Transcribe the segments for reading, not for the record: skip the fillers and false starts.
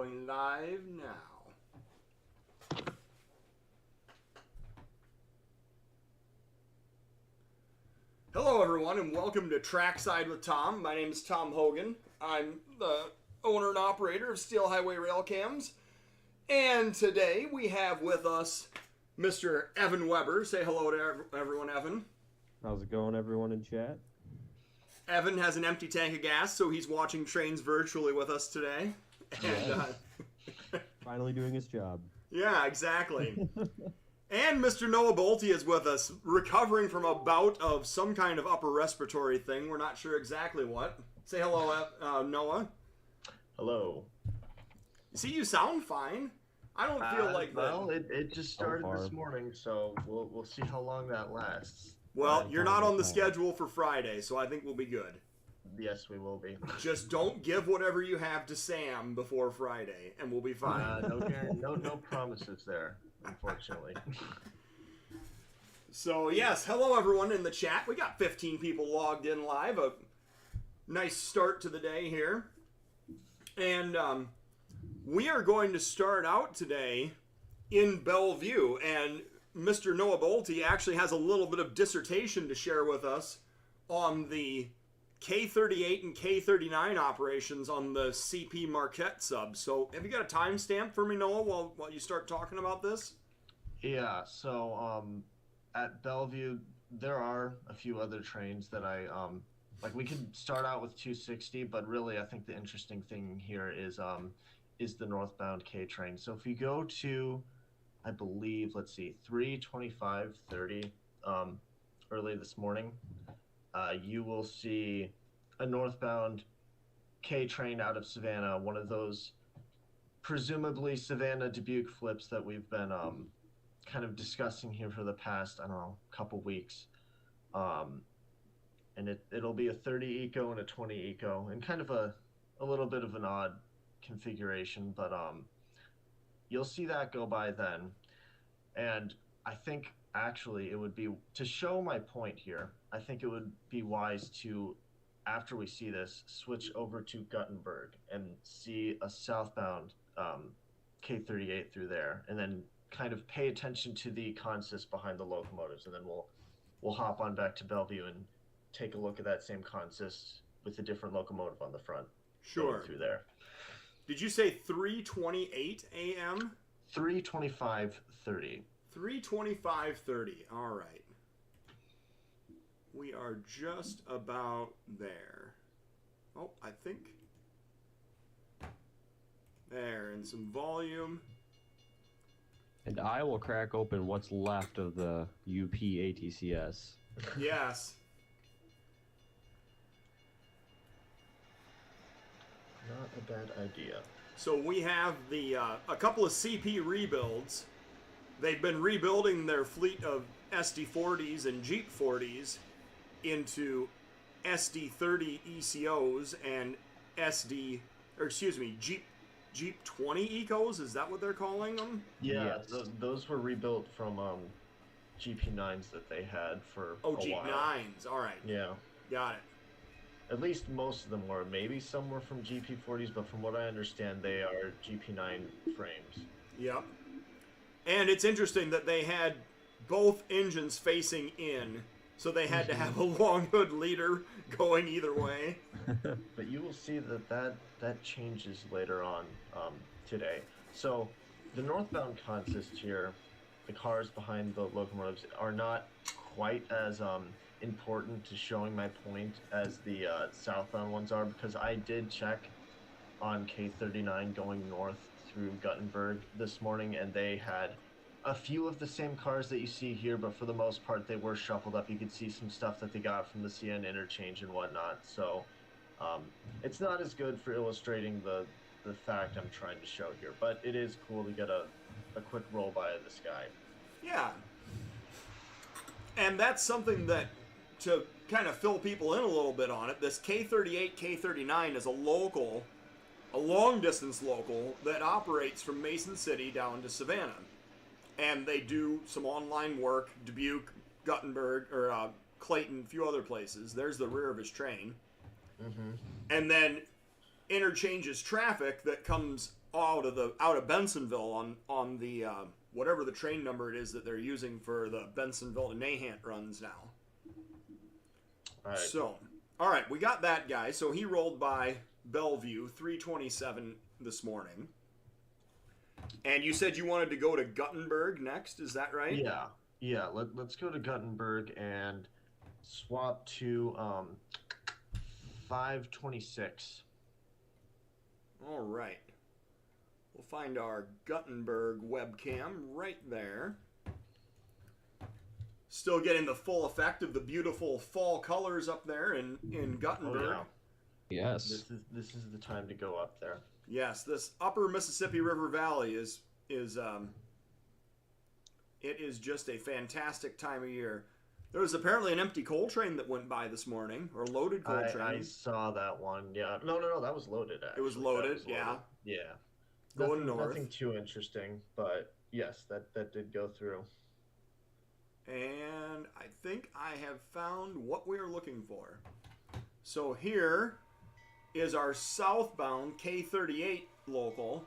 Going live now. Hello everyone and welcome to Trackside with Tom. My name is Tom Hogan. I'm the owner and operator of Steel Highway Railcams. And today we have with us Mr. Evan Weber. Say hello to everyone, Evan. How's it going, everyone in chat? Evan has an empty tank of gas, so he's watching trains virtually with us today. And, finally doing his job. Yeah, exactly. And Mr. Noah Bolte is with us, recovering from a bout of some kind of upper respiratory thing. We're not sure exactly what. Say hello, Noah. Hello. See, you sound fine. I don't feel like that. Well, it just started this morning, so we'll see how long that lasts. Well, you're not on the schedule for Friday, so I think we'll be good. Yes, we will be. Just don't give whatever you have to Sam before Friday, and we'll be fine. No promises there, unfortunately. So, yes, hello everyone in the chat. We got 15 people logged in live. A nice start to the day here. And we are going to start out today in Bellevue. And Mr. Noah Bolte actually has a little bit of dissertation to share with us on the K38 and K39 operations on the CP Marquette sub. So have you got a timestamp for me, Noah, while you start talking about this? Yeah, so at Bellevue, there are a few other trains that like we could start out with 260, but really I think the interesting thing here is the northbound K train. So if you go to, I believe, let's see, 3:25:30 early this morning, you will see a northbound K train out of Savannah, one of those presumably Savannah Dubuque flips that we've been kind of discussing here for the past, I don't know, couple weeks. And it'll be a 30 eco and a 20 eco, and kind of a little bit of an odd configuration, but you'll see that go by then. And I think actually it would be, to show my point here, I think it would be wise to, after we see this, switch over to Guttenberg and see a southbound K38 through there, and then kind of pay attention to the consist behind the locomotives, and then we'll hop on back to Bellevue and take a look at that same consist with a different locomotive on the front. Sure. Through there. Did you say 3:28 a.m.? 3:25:30. 3:25:30. All right. We are just about there. Oh, I think. There, and some volume. And I will crack open what's left of the UP ATCS. Yes. Not a bad idea. So we have the a couple of CP rebuilds. They've been rebuilding their fleet of SD40s and Jeep 40s into SD30 ECOs and Jeep 20 Ecos. Is that what they're calling them? Yeah, Yes. those were rebuilt from GP9s that they had for a Jeep while. 9s. All right. Yeah. Got it. At least most of them were. Maybe some were from GP40s, but from what I understand, they are GP9 frames. Yep. And it's interesting that they had both engines facing in, so they had to have a long hood leader going either way. But you will see that changes later on today. So the northbound consist here, the cars behind the locomotives, are not quite as important to showing my point as the southbound ones are, because I did check on K39 going north through Guttenberg this morning, and they had a few of the same cars that you see here, but for the most part they were shuffled up. You could see some stuff that they got from the CN interchange and whatnot, so it's not as good for illustrating the fact I'm trying to show here, but it is cool to get a quick roll by of this guy. Yeah. And that's something that, to kind of fill people in a little bit on it, this K38, K39 is a long-distance local that operates from Mason City down to Savannah. And they do some online work, Dubuque, Guttenberg, or Clayton, a few other places. There's the rear of his train. Mm-hmm. And then interchanges traffic that comes out of Bensonville on the whatever the train number it is that they're using for the Bensonville to Nahant runs now. All right. So, all right, we got that guy. So he rolled by Bellevue 3:27 this morning. And you said you wanted to go to Guttenberg next, is that right? Yeah. Let's go to Guttenberg and swap to 526. All right. We'll find our Guttenberg webcam right there. Still getting the full effect of the beautiful fall colors up there in Guttenberg. Oh, yeah. Yes. This is the time to go up there. Yes, this upper Mississippi River Valley is it is just a fantastic time of year. There was apparently an empty coal train that went by this morning, or loaded coal train. I saw that one. Yeah. No, that was loaded, actually. It was loaded, yeah. Yeah. Going north. Nothing too interesting, but yes, that did go through. And I think I have found what we're looking for. So here is our southbound K38 local.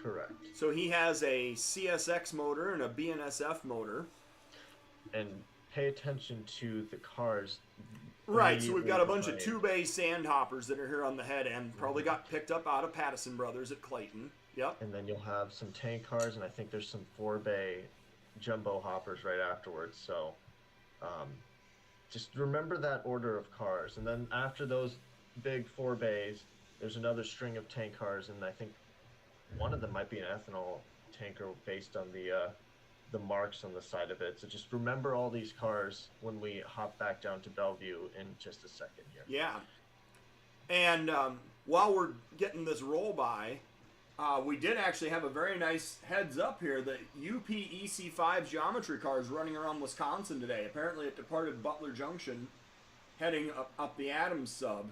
Correct. So he has a CSX motor and a BNSF motor. And pay attention to the cars. Right, so we've got a bunch of 2-bay sandhoppers that are here on the head end. Probably got picked up out of Pattison Brothers at Clayton. Yep. And then you'll have some tank cars, and I think there's some 4-bay jumbo hoppers right afterwards. So just remember that order of cars. And then after those big 4 bays, there's another string of tank cars, and I think one of them might be an ethanol tanker based on the marks on the side of it. So just remember all these cars when we hop back down to Bellevue in just a second here. Yeah. And while we're getting this roll by, we did actually have a very nice heads up here that UP EC5 geometry cars running around Wisconsin today. Apparently it departed Butler Junction heading up the Adams sub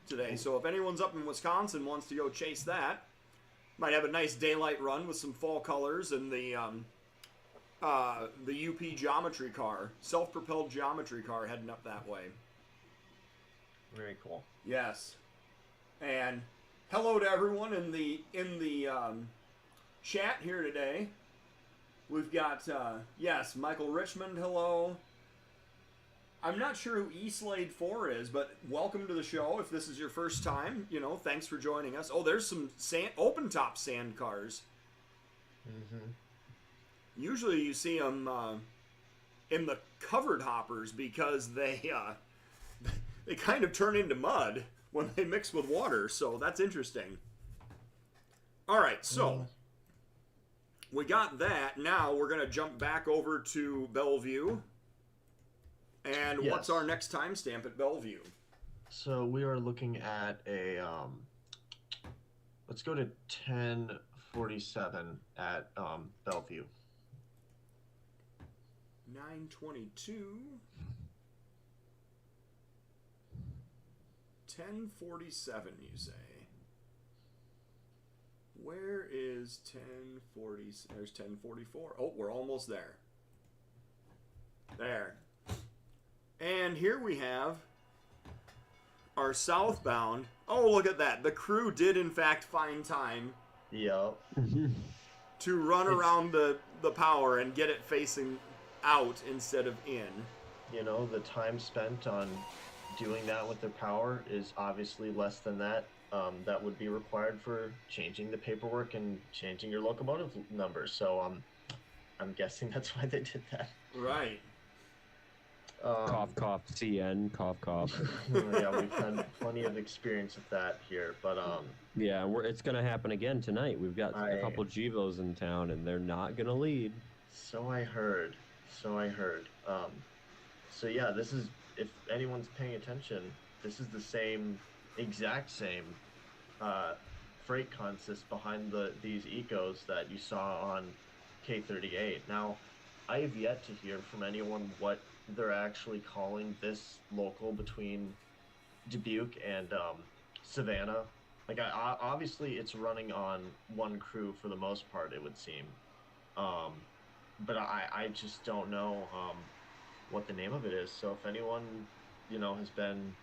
today. So if anyone's up in Wisconsin wants to go chase that, might have a nice daylight run with some fall colors and the UP geometry car, self-propelled geometry car heading up that way. Very cool. Yes. And hello to everyone in the chat here today. We've got yes, Michael Richmond, hello. I'm not sure who Eastlaid 4 is, but welcome to the show. If this is your first time, thanks for joining us. Oh, there's some open top sand cars. Mm-hmm. Usually you see them in the covered hoppers because they kind of turn into mud when they mix with water, so that's interesting. All right, so we got that. Now we're going to jump back over to Bellevue. And Yes. What's our next timestamp at Bellevue? So we are looking at a let's go to 10:47 at Bellevue. 9:22. 10:47, you say? Where is 10:40? There's 10:44. Oh, we're almost there. There. And here we have our southbound. Oh, look at that. The crew did, in fact, find time Yep. to run around the power and get it facing out instead of in. The time spent on doing that with the power is obviously less than that. That would be required for changing the paperwork and changing your locomotive numbers. So I'm guessing that's why they did that. Right. Cough, cough, CN, cough, cough. Yeah, we've had plenty of experience with that here, but Yeah, it's going to happen again tonight. We've got a couple Gevos in town, and they're not going to lead. So I heard. So yeah, this is, if anyone's paying attention, this is the exact same freight consist behind these ecos that you saw on K38. Now, I have yet to hear from anyone what they're actually calling this local between Dubuque and Savannah. Like, obviously it's running on one crew for the most part, it would seem. But I just don't know what the name of it is. So if anyone, has been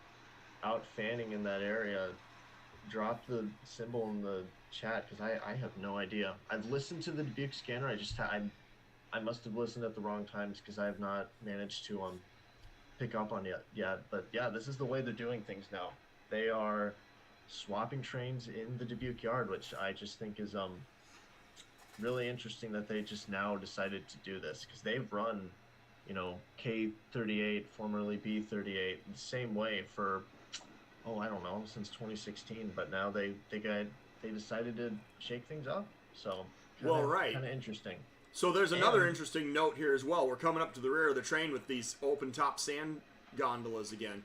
out fanning in that area, drop the symbol in the chat because I have no idea. I've listened to the Dubuque scanner. I must have listened at the wrong times because I have not managed to pick up on it yet. But yeah, this is the way they're doing things now. They are swapping trains in the Dubuque yard, which I just think is really interesting that they just now decided to do this because they've run, you know, K38, formerly B38, the same way for, I don't know, since 2016. But now they decided to shake things up. So right, kind of interesting. So there's another interesting note here as well. We're coming up to the rear of the train with these open top sand gondolas again.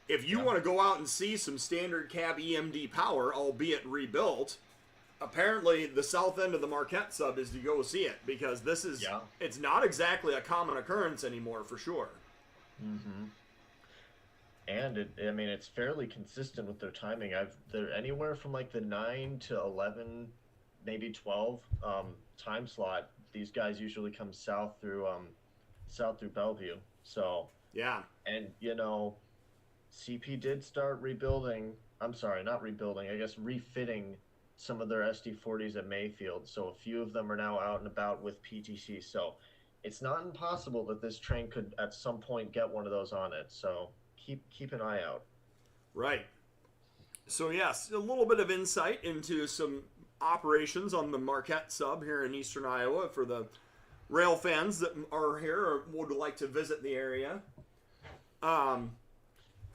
If you want to go out and see some standard cab EMD power, albeit rebuilt, apparently the south end of the Marquette sub is to go see it because this is it's not exactly a common occurrence anymore for sure. Mm-hmm. And it's fairly consistent with their timing. They're anywhere from like the 9 to 11, maybe 12 time slot. These guys usually come south through Bellevue. So yeah, and you know, CP did start rebuilding. I'm sorry, not rebuilding. I guess refitting some of their SD40s at Mayfield. So a few of them are now out and about with PTC. So it's not impossible that this train could at some point get one of those on it. So keep an eye out. Right. So yes, a little bit of insight into some operations on the Marquette sub here in eastern Iowa for the rail fans that are here or would like to visit the area.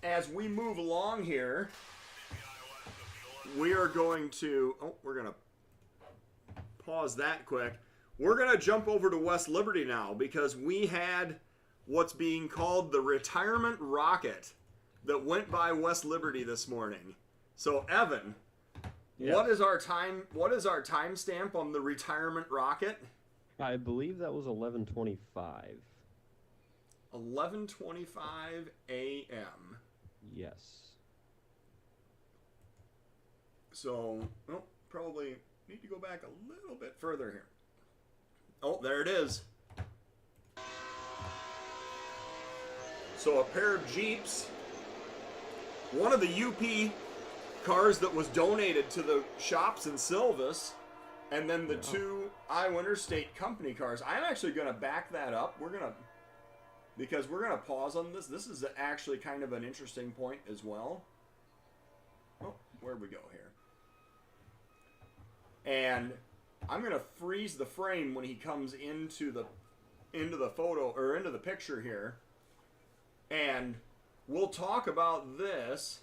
As we move along here, we are going to we're going to pause that quick. We're going to jump over to West Liberty now because we had what's being called the retirement rocket that went by West Liberty this morning. So Evan, what is our time stamp on the retirement rocket? I believe that was 11:25. 11:25 a.m. Yes. So, probably need to go back a little bit further here. Oh, there it is. So a pair of Jeeps, one of the UP cars that was donated to the shops in Silvis, and then the two Iowa Interstate Company cars. I'm actually going to back that up. Because we're going to pause on this. This is actually kind of an interesting point as well. Oh, where'd we go here? And I'm going to freeze the frame when he comes into the photo or into the picture here. And we'll talk about this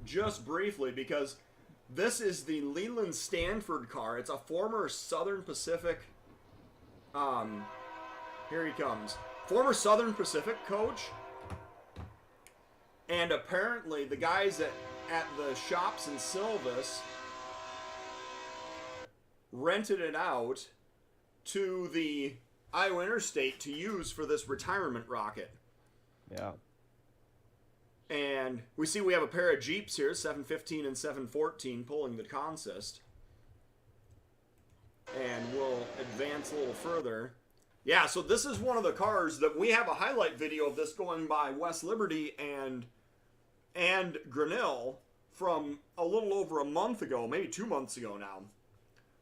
just briefly because this is the Leland Stanford car. It's a former Southern Pacific here he comes. Former Southern Pacific coach. And apparently the guys at the shops in Silvis rented it out to the Iowa Interstate to use for this retirement rocket. Yeah. And we have a pair of Jeeps here, 715 and 714, pulling the consist. And we'll advance a little further. Yeah, so this is one of the cars that we have a highlight video of this going by West Liberty and Grinnell from a little over a month ago, maybe 2 months ago now.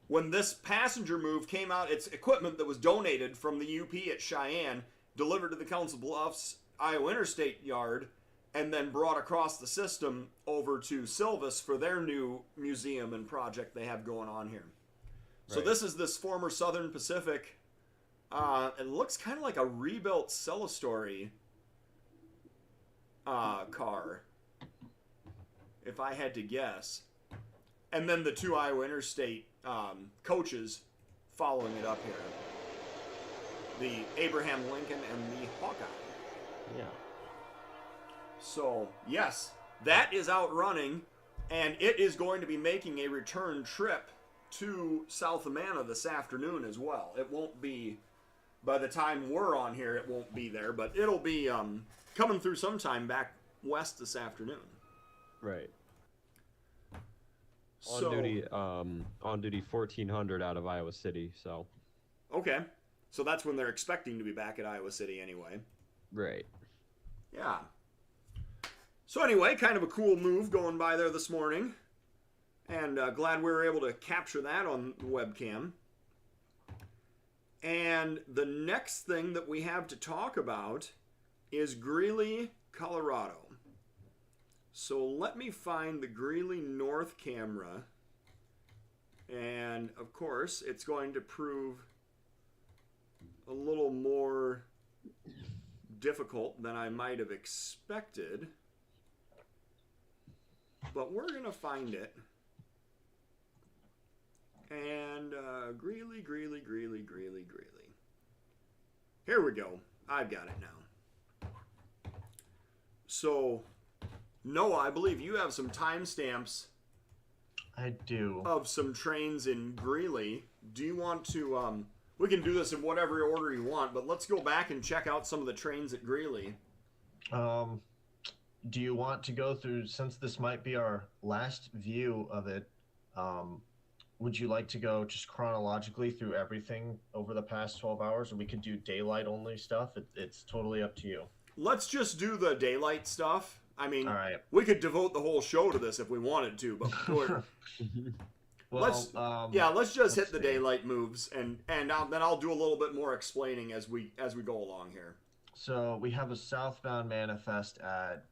When this passenger move came out, it's equipment that was donated from the UP at Cheyenne, delivered to the Council Bluffs Iowa Interstate yard, and then brought across the system over to Silvis for their new museum and project they have going on here. So this is this former Southern Pacific. It looks kind of like a rebuilt Celastory car, if I had to guess. And then the two Iowa Interstate coaches following it up here. The Abraham Lincoln and the Hawkeye. Yeah. So, yes, that is out running, and it is going to be making a return trip to South Amana this afternoon as well. It won't be, by the time we're on here, it won't be there, but it'll be coming through sometime back west this afternoon. Right. So, on duty 1400 out of Iowa City, so. Okay. So that's when they're expecting to be back at Iowa City anyway. Right. Yeah. So anyway, kind of a cool move going by there this morning. And glad we were able to capture that on the webcam. And the next thing that we have to talk about is Greeley, Colorado. So let me find the Greeley North camera. And of course, it's going to prove a little more difficult than I might have expected. But we're going to find it. And Greeley. Here we go. I've got it now. So, Noah, I believe you have some timestamps. I do. Of some trains in Greeley. Do you want to, we can do this in whatever order you want, but let's go back and check out some of the trains at Greeley. Do you want to go through, since this might be our last view of it, would you like to go just chronologically through everything over the past 12 hours, or we could do daylight only stuff? It's totally up to you. Let's just do the daylight stuff. I mean, all right. We could devote the whole show to this if we wanted to, but well, let's just hit the daylight moves, and then I'll do a little bit more explaining as we go along here. So we have a southbound manifest at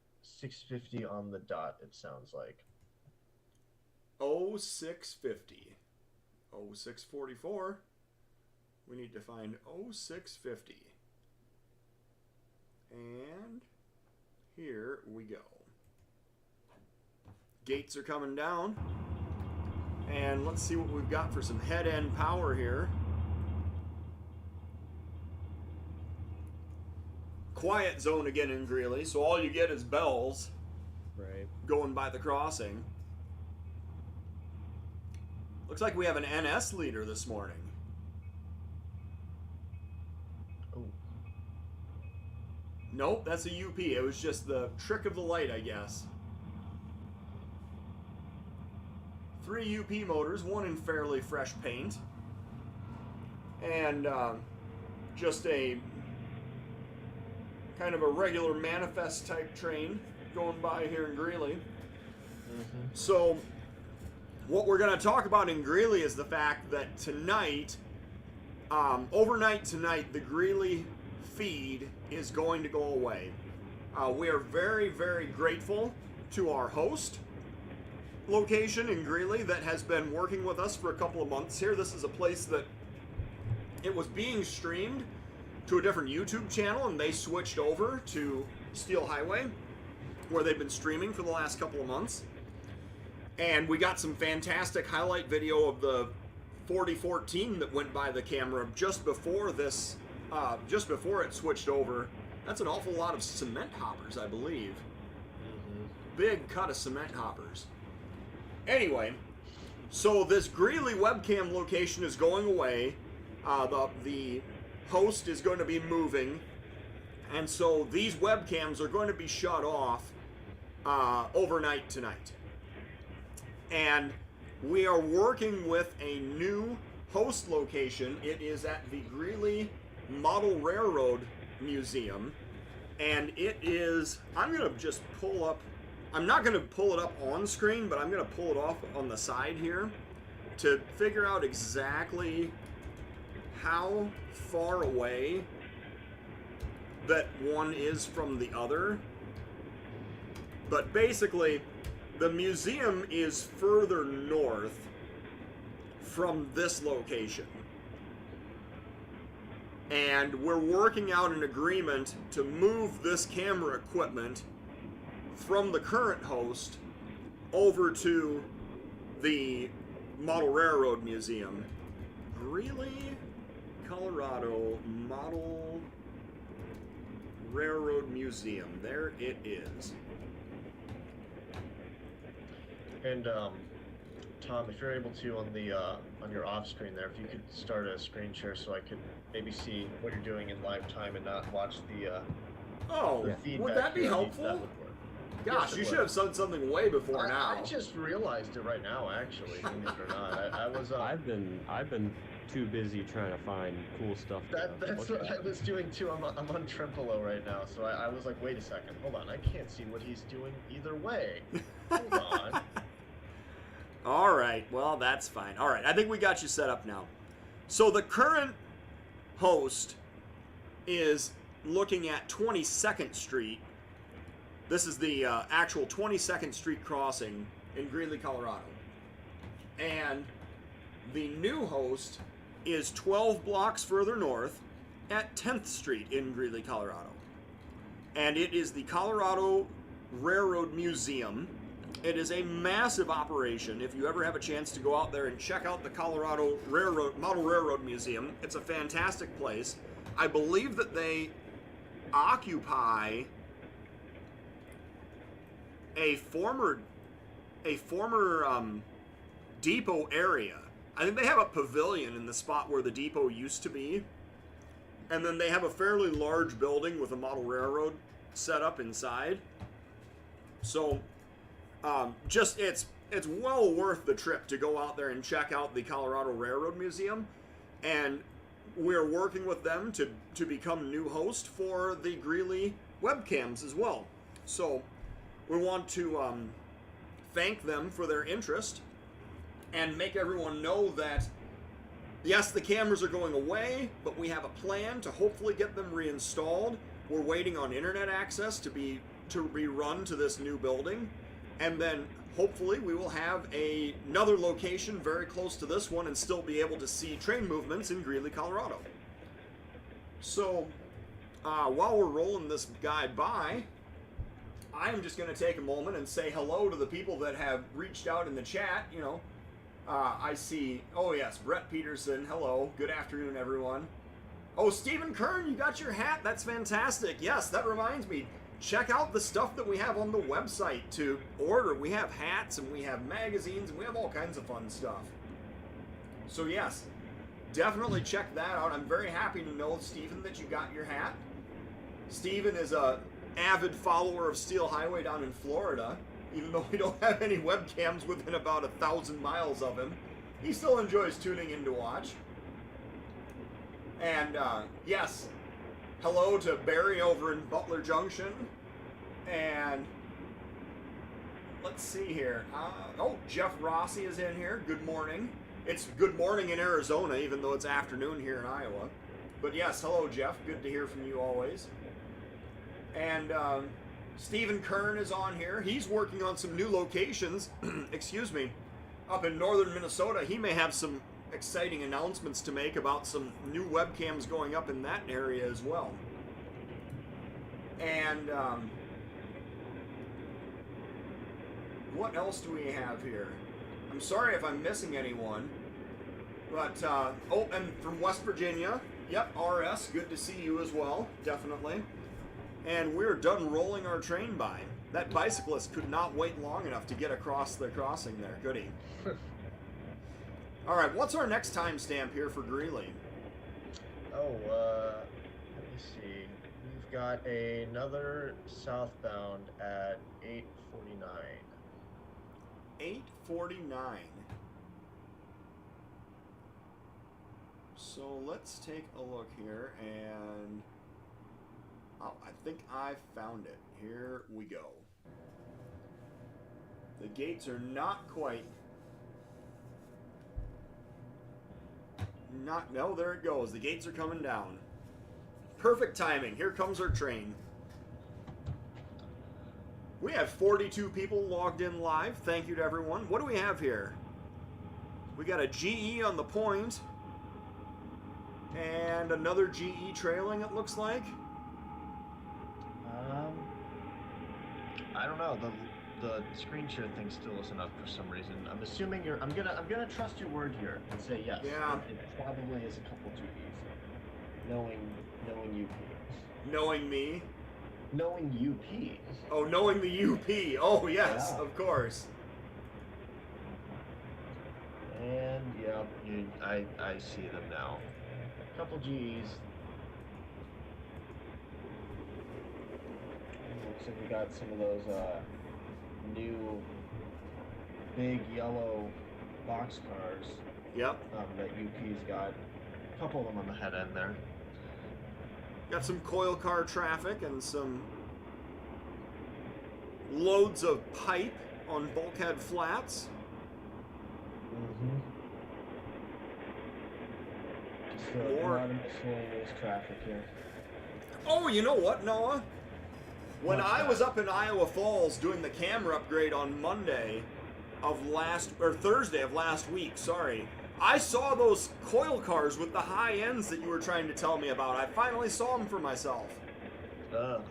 6:50 on the dot, it sounds like. 0650. 0644. We need to find 0650. And here we go. Gates are coming down. And let's see what we've got for some head-end power here. Quiet zone again in Greeley, so all you get is bells. Right. Going by the crossing. Looks like we have an NS leader this morning. Oh. Nope, that's a UP. It was just the trick of the light, I guess. 3 UP motors, one in fairly fresh paint. And just a kind of a regular manifest type train going by here in Greeley. Mm-hmm. So what we're going to talk about in Greeley is the fact that tonight, overnight tonight, the Greeley feed is going to go away. We are very, very grateful to our host location in Greeley that has been working with us for a couple of months here. This is a place that it was being streamed to a different YouTube channel, and they switched over to Steel Highway, where they've been streaming for the last couple of months. And we got some fantastic highlight video of the 4014 that went by the camera just before this, just before it switched over. That's an awful lot of cement hoppers, I believe. Mm-hmm. Big cut of cement hoppers. Anyway, so this Greeley webcam location is going away. The host is going to be moving. And so these webcams are going to be shut off overnight tonight. And we are working with a new host location. It is at the Greeley Model Railroad Museum. And it is, I'm going to just pull up, I'm not going to pull it up on screen, but I'm going to pull it off on the side here to figure out exactly how far away that one is from the other. But basically, the museum is further north from this location. And we're working out an agreement to move this camera equipment from the current host over to the Model Railroad Museum. Greeley, Colorado Model Railroad Museum. There it is. And Tom, if you're able to on your off screen there, if you could start a screen share so I could maybe see what you're doing in live time and not watch the feedback. Would that be here, helpful? that would work. Gosh, Yes, you it should would. have said something way before now. I just realized it right now, actually, believe it or not. I was. I've been too busy trying to find cool stuff. That's what I was doing too. I'm on Trempolo right now, so I was like, wait a second, hold on, I can't see what he's doing either way. Hold on. All right. Well, that's fine. All right. I think we got you set up now. So the current host is looking at 22nd Street. This is the actual 22nd Street crossing in Greeley, Colorado. And the new host is 12 blocks further north at 10th Street in Greeley, Colorado. And it is the Colorado Railroad Museum. It is a massive operation. If you ever have a chance to go out there and check out the Colorado Model Railroad Museum, it's a fantastic place. I believe that they occupy a former depot area. I think they have a pavilion in the spot where the depot used to be. And then they have a fairly large building with a model railroad set up inside. So it's well worth the trip to go out there and check out the Colorado Railroad Museum. And we're working with them to become new host for the Greeley webcams as well. So we want to thank them for their interest and make everyone know that, yes, the cameras are going away, but we have a plan to hopefully get them reinstalled. We're waiting on internet access to be run to this new building. And then hopefully we will have another location very close to this one and still be able to see train movements in Greeley, Colorado. So while we're rolling this guy by, I'm just going to take a moment and say hello to the people that have reached out in the chat. You know, I see, oh yes, Brett Peterson, hello, good afternoon everyone. Oh, Stephen Kern, you got your hat, that's fantastic. Yes, that reminds me, check out the stuff that we have on the website to order. We have hats and we have magazines and we have all kinds of fun stuff. So yes, definitely check that out. I'm very happy to know, Stephen, that you got your hat. Stephen is a avid follower of Steel Highway down in Florida. Even though we don't have any webcams within about 1,000 miles of him, he still enjoys tuning in to watch. And yes, hello to Barry over in Butler Junction. And let's see here. Oh, Jeff Rossi is in here. Good morning. It's good morning in Arizona, even though it's afternoon here in Iowa. But yes, hello, Jeff. Good to hear from you always. And Stephen Kern is on here. He's working on some new locations, excuse me, up in northern Minnesota. He may have some exciting announcements to make about some new webcams going up in that area as well. And what else do we have here? I'm sorry if I'm missing anyone. But, oh, and from West Virginia, yep, RS, good to see you as well, definitely. And we're done rolling our train by. That bicyclist could not wait long enough to get across the crossing there. Goody. All right, what's our next timestamp here for Greeley? Oh, let me see. We've got another southbound at 8:49. 8:49. So let's take a look here and... Oh, I think I found it. Here we go. The gates are not quite... No, there it goes. The gates are coming down. Perfect timing. Here comes our train. We have 42 people logged in live. Thank you to everyone. What do we have here? We got a GE on the point. And another GE trailing, it looks like. I don't know. The screen share thing still isn't up for some reason. I'm assuming you're. I'm gonna trust your word here and say yes. Yeah. It probably is a couple GEs. Knowing UP. Knowing me. Knowing UP. Oh, knowing the UP. Oh yes, Yeah. of course. And yeah, I see them now. Couple G's. Looks like we got some of those new big yellow boxcars. Yep. That UP's got. A couple of them on the head end there. Got some coil car traffic and some loads of pipe on bulkhead flats. Just a More. lot of miscellaneous traffic here. Oh, you know what, Noah? When What's I that? was up in Iowa Falls doing the camera upgrade on Thursday of last week, sorry, I saw those coil cars with the high ends that you were trying to tell me about. I finally saw them for myself.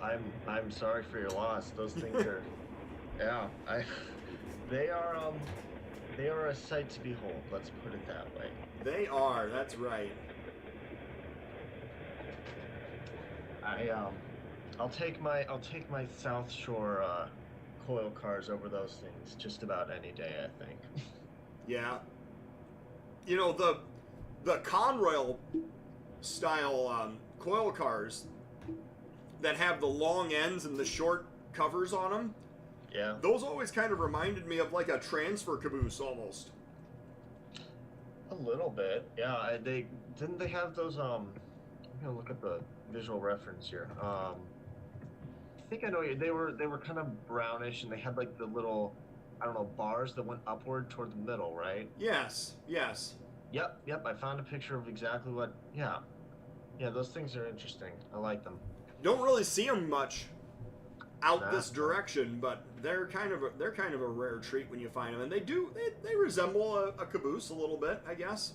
I'm sorry for your loss. Those things are, yeah, they are a sight to behold. Let's put it that way. They are, that's right. I'll take my South Shore coil cars over those things just about any day, I think. Yeah. You know, the Conrail style coil cars that have the long ends and the short covers on them, Yeah. those always kind of reminded me of like a transfer caboose almost. A little bit. Yeah. They have those. I'm gonna look at the visual reference here. I think I know. They were kind of brownish, and they had like the little, I don't know, bars that went upward toward the middle, right? Yes, yes. Yep. I found a picture of exactly what. Yeah. Those things are interesting. I like them. Don't really see them much out Nah. this direction, but they're kind of a rare treat when you find them, and they resemble a caboose a little bit, I guess.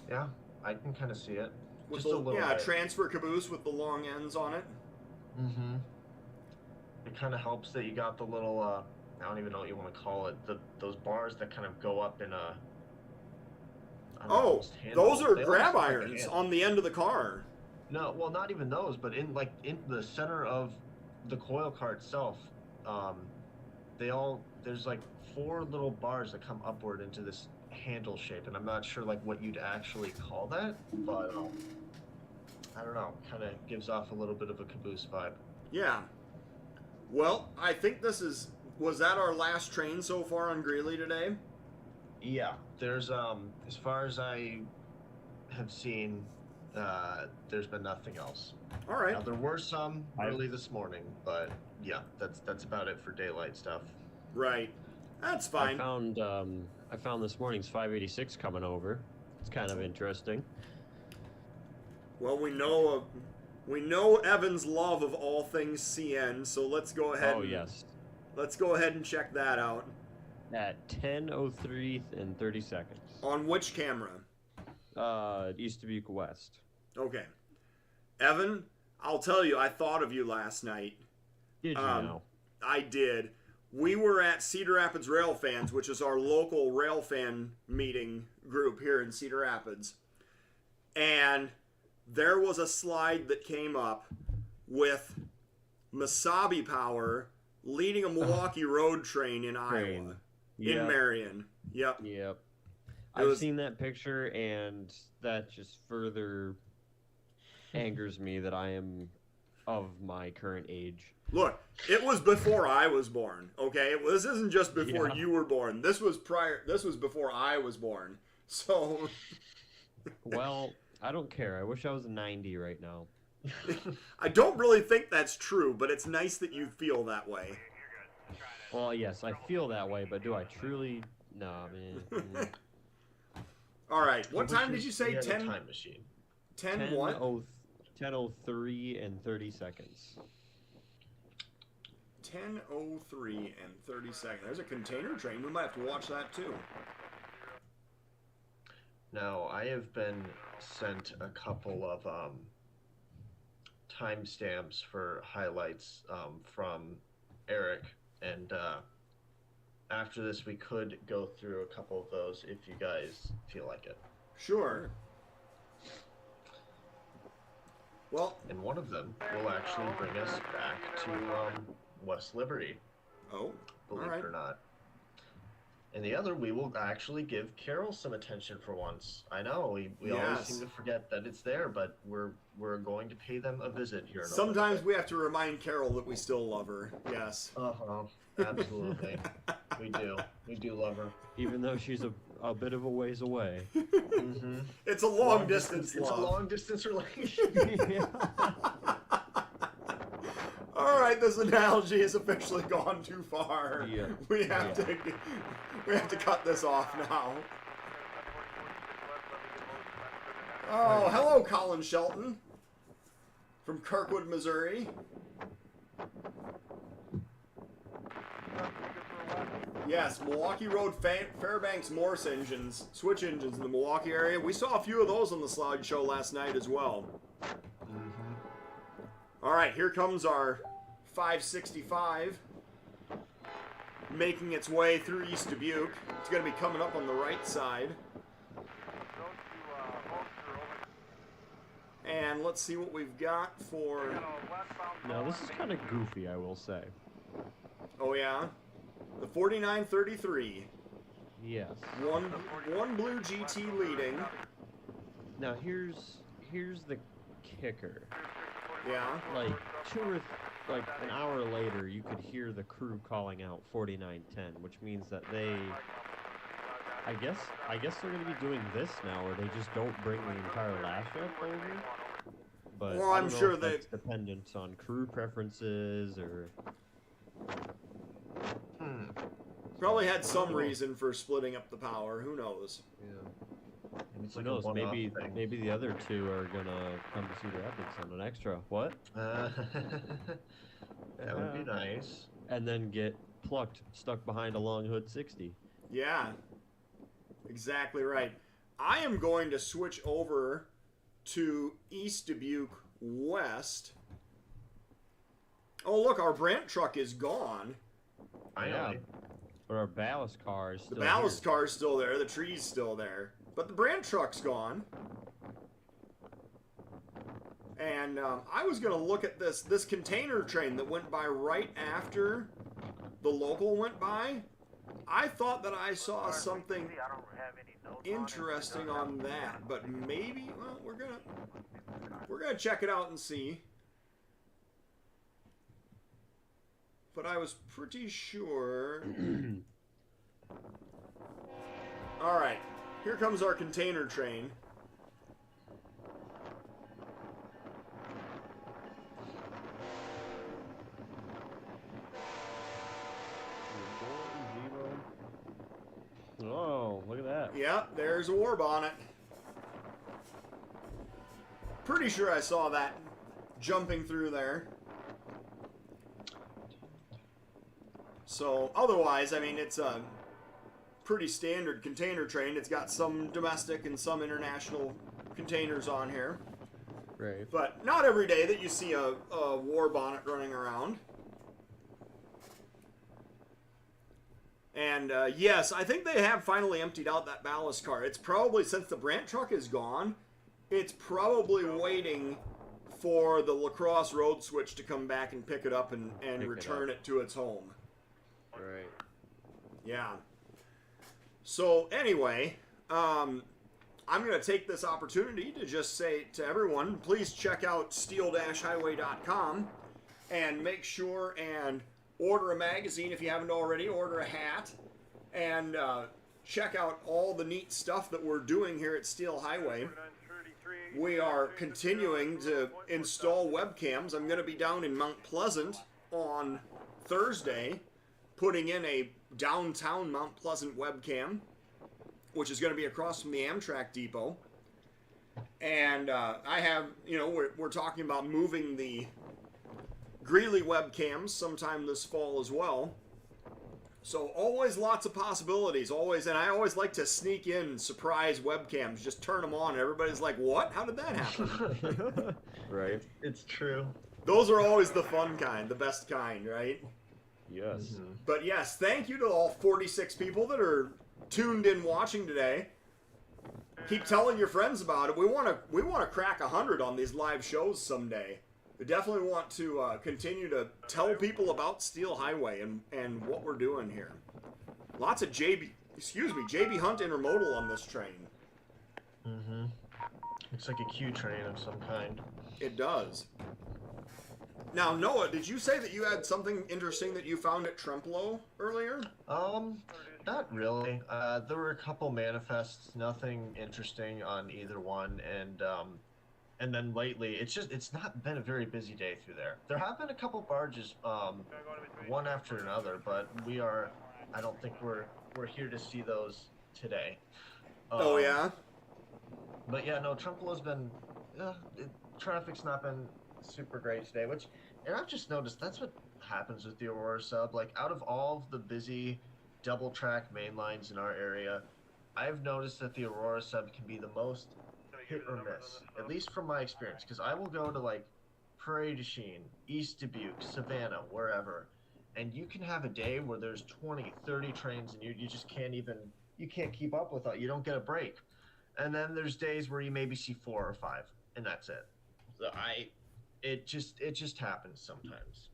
Yeah, I can kind of see it. With Just a little a bit. transfer caboose with the long ends on it. Mm-hmm. It kind of helps that you got the little, I don't even know what you want to call it, those bars that kind of go up in a. I don't know, Oh, almost handle. those are They grab almost look like a irons hand. on the end of the car. No, well, not even those, but in the center of the coil car itself, there's like 4 little bars that come upward into this handle shape, and I'm not sure like what you'd actually call that, but I don't know, kind of gives off a little bit of a caboose vibe. Yeah. Well, I think was that our last train so far on Greeley today? Yeah, there's as far as I have seen, there's been nothing else. All right. Now there were some early this morning, but yeah, that's about it for daylight stuff. Right. That's fine. I found this morning's 586 coming over. It's kind of interesting. Well, we know Evan's love of all things CN, so let's go ahead. Oh yes. Let's go ahead and check that out. At 10:03 and 30 seconds. On which camera? East Dubuque West. Okay. Evan, I'll tell you, I thought of you last night. Did you know? I did. We were at Cedar Rapids Railfans, which is our local railfan meeting group here in Cedar Rapids. And there was a slide that came up with Mesabi Power leading a Milwaukee road train in Iowa. In Marion. Yep. I've seen that picture, and that just further angers me that I am of my current age. Look, it was before I was born, okay? This isn't just before you were born. This was before I was born. So Well, I don't care. I wish I was 90 right now. I don't really think that's true, but it's nice that you feel that way. Well, yes, I feel that way, but do I truly? No, man. All right. What time did you say? We had a 10? time machine. 10 what? 10:03 and 30 seconds. 10:03 and 30 seconds. There's a container train. We might have to watch that too. Now, I have been sent a couple of timestamps for highlights from Eric, and after this we could go through a couple of those if you guys feel like it. Sure. Well, And one of them will actually bring us back to West Liberty, oh, believe all right. it or not. And the other, we will actually give Carol some attention for once. I know, we always seem to forget that it's there, but we're going to pay them a visit here. In Sometimes we have to remind Carol that we still love her. Yes. Uh-huh. Absolutely. We do love her. Even though she's a bit of a ways away. Mm-hmm. It's a long distance love. It's a long distance relation. All right, this analogy has officially gone too far. Yeah. We have to cut this off now. Oh, hello, Hello, Colin Shelton from Kirkwood, Missouri. Yes, Milwaukee Road Fairbanks Morse engines, switch engines in the Milwaukee area. We saw a few of those on the slideshow last night as well. All right, here comes our 565 making its way through East Dubuque. It's going to be coming up on the right side. And let's see what we've got for... Now, this is kind of goofy, I will say. Oh, yeah? The 4933. Yes. One blue GT leading. Now, here's the kicker. Yeah. Like, like an hour later, you could hear the crew calling out 4910, which means that they... I guess they're going to be doing this now, where they just don't bring the entire lash up over. But well, I'm sure that's dependent on crew preferences or... Probably had some reason for splitting up the power. Who knows? Yeah. It's Who like knows? a Maybe the other two are gonna come to Cedar Rapids on an extra. What? that would be nice. And then get stuck behind a long hood 60. Yeah. Exactly right. I am going to switch over to East Dubuque West. Oh, look, our Brant truck is gone. I know. But our ballast car is still The ballast car is still there. The tree's still there. But the Brant truck's gone. And I was going to look at this container train that went by right after the local went by. I thought that I saw something interesting on that, but maybe, well, we're gonna check it out and see. But I was pretty sure. All right, here comes our container train. Oh, look at that. Yep, there's a war bonnet. Pretty sure I saw that jumping through there. So, otherwise, I mean, it's a pretty standard container train. It's got some domestic and some international containers on here. Right. But not every day that you see a war bonnet running around. And yes, I think they have finally emptied out that ballast car. It's probably, since the Brant truck is gone, it's probably waiting for the La Crosse road switch to come back and pick it up and return it to its home. Right. Yeah. So anyway, I'm going to take this opportunity to just say to everyone, please check out steel-highway.com and make sure and order a magazine if you haven't already, order a hat, and check out all the neat stuff that we're doing here at Steel Highway. We are continuing to install webcams. I'm going to be down in Mount Pleasant on Thursday, putting in a downtown Mount Pleasant webcam, which is going to be across from the Amtrak depot. And I have, we're talking about moving the Greeley webcams sometime this fall as well. So always lots of possibilities, always, and I always like to sneak in surprise webcams, just turn them on, and everybody's like, what? How did that happen? Right. It's true. Those are always the fun kind, the best kind, right? Yes. Mm-hmm. But yes, thank you to all 46 people that are tuned in watching today. Keep telling your friends about it. We want to crack 100 on these live shows someday. We definitely want to continue to tell people about Steel Highway and what we're doing here. Lots of JB Hunt intermodal on this train. Mm-hmm. Looks like a Q train of some kind. It does. Now, Noah, did you say that you had something interesting that you found at Tremplow earlier? Not really. There were a couple manifests, nothing interesting on either one, and then lately, it's not been a very busy day through there. There have been a couple barges, one after another, but I don't think we're here to see those today. Oh yeah? But yeah, no, Tremplow's been, traffic's not been super great today, and I've just noticed that's what happens with the Aurora sub. Like, out of all of the busy double track main lines in our area, I've noticed that the Aurora sub can be the most hit or miss, at least from my experience, because I will go to, like, Prairie du Chien, East Dubuque, Savannah, wherever, and you can have a day where there's 20, 30 trains, and you just you can't keep up with it. You don't get a break. And then there's days where you maybe see 4 or 5, and that's it. So it just happens sometimes.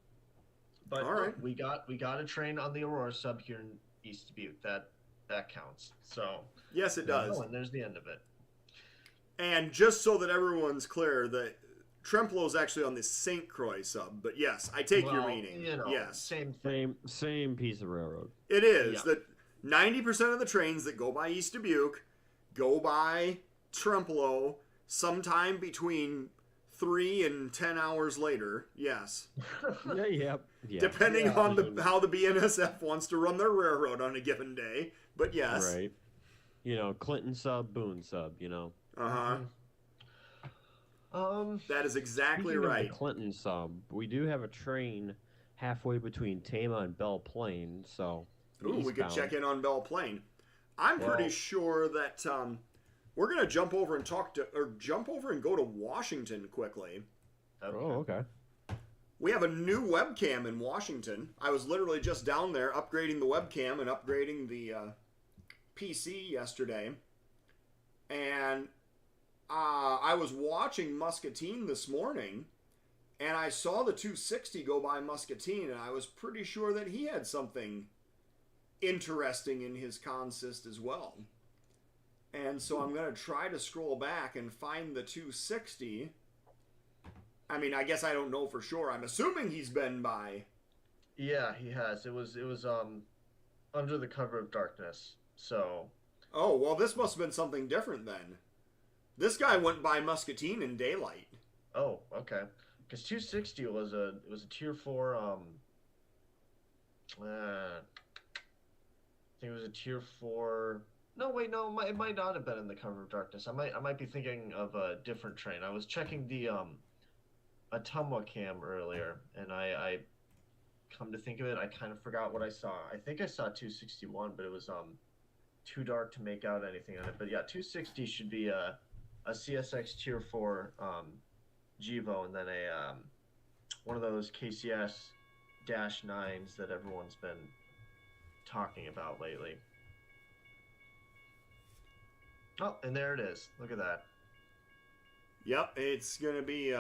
But All right. we got a train on the Aurora sub here in East Dubuque. That counts. So Yes, it does. and there's the end of it. And just so that everyone's clear, that Trempealeau is actually on the St. Croix sub. But yes, I take your meaning. Yes. Same thing. Same piece of railroad. It is. Yeah. That 90% of the trains that go by East Dubuque go by Trempealeau sometime between 3 and 10 hours later. Yes. Yeah. Depending on how the BNSF wants to run their railroad on a given day. But yes. Right. Clinton sub, Boone sub, Uh-huh. That is exactly Speaking right. of the Clinton sub, we do have a train halfway between Tama and Belle Plaine, so... Ooh, we could eastbound. check in on Belle Plaine. I'm pretty sure that we're gonna jump over and go to Washington quickly. Okay. Oh, okay. We have a new webcam in Washington. I was literally just down there upgrading the webcam and upgrading the PC yesterday, and I was watching Muscatine this morning, and I saw the 260 go by Muscatine, and I was pretty sure that he had something interesting in his consist as well. And so I'm going to try to scroll back and find the 260. I mean, I guess I don't know for sure. I'm assuming he's been by. Yeah, he has. It was Under the Cover of Darkness. So. Oh, well, this must have been something different then. This guy went by Muscatine in daylight. Oh, okay. Because 260 was a tier 4. I think it was a tier 4. No, wait, no, it might not have been in the Cover of Darkness. I might be thinking of a different train. I was checking the Atumwa cam earlier, and I come to think of it, I kind of forgot what I saw. I think I saw 261, but it was too dark to make out anything on it. But yeah, 260 should be a CSX tier 4 GEVO, and then a one of those KCS -9s that everyone's been talking about lately. Oh, and there it is. Look at that. Yep, it's going to be,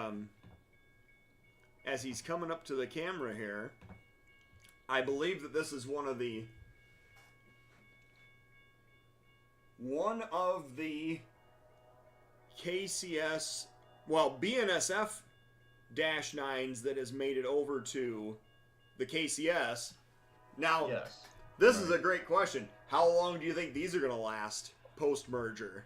as he's coming up to the camera here, I believe that this is one of the KCS, well, BNSF -9s that has made it over to the KCS. Now, Yes. this is a great question. How long do you think these are going to last post-merger?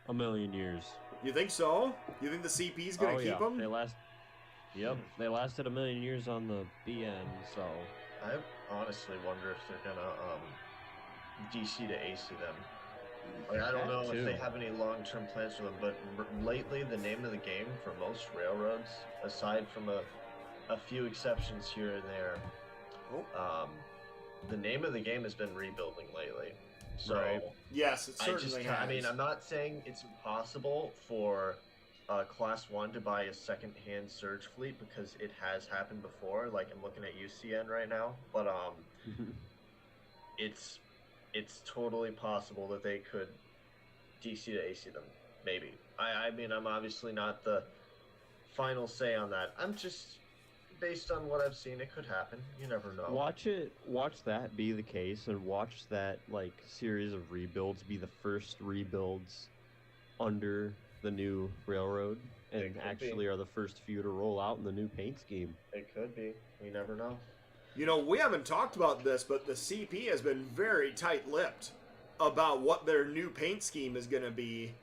A million years. You think so? You think the CP is going to keep them? They lasted a million years on the BN, so... I honestly wonder if they're gonna DC to AC them. Like, I don't know if they have any long-term plans for them, but lately the name of the game for most railroads, aside from a few exceptions here and there, the name of the game has been rebuilding lately. So Right. Yes, it certainly has. I mean, I'm not saying it's impossible for Class 1 to buy a second-hand surge fleet, because it has happened before. Like, I'm looking at UCN right now, but it's totally possible that they could DC to AC them. Maybe. I mean, I'm obviously not the final say on that. I'm just, based on what I've seen, it could happen. You never know. Watch that be the case, and watch that series of rebuilds be the first rebuilds under the new railroad, and actually are the first few to roll out in the new paint scheme. It could be. We never know. You know, we haven't talked about this, but the CP has been very tight-lipped about what their new paint scheme is going to be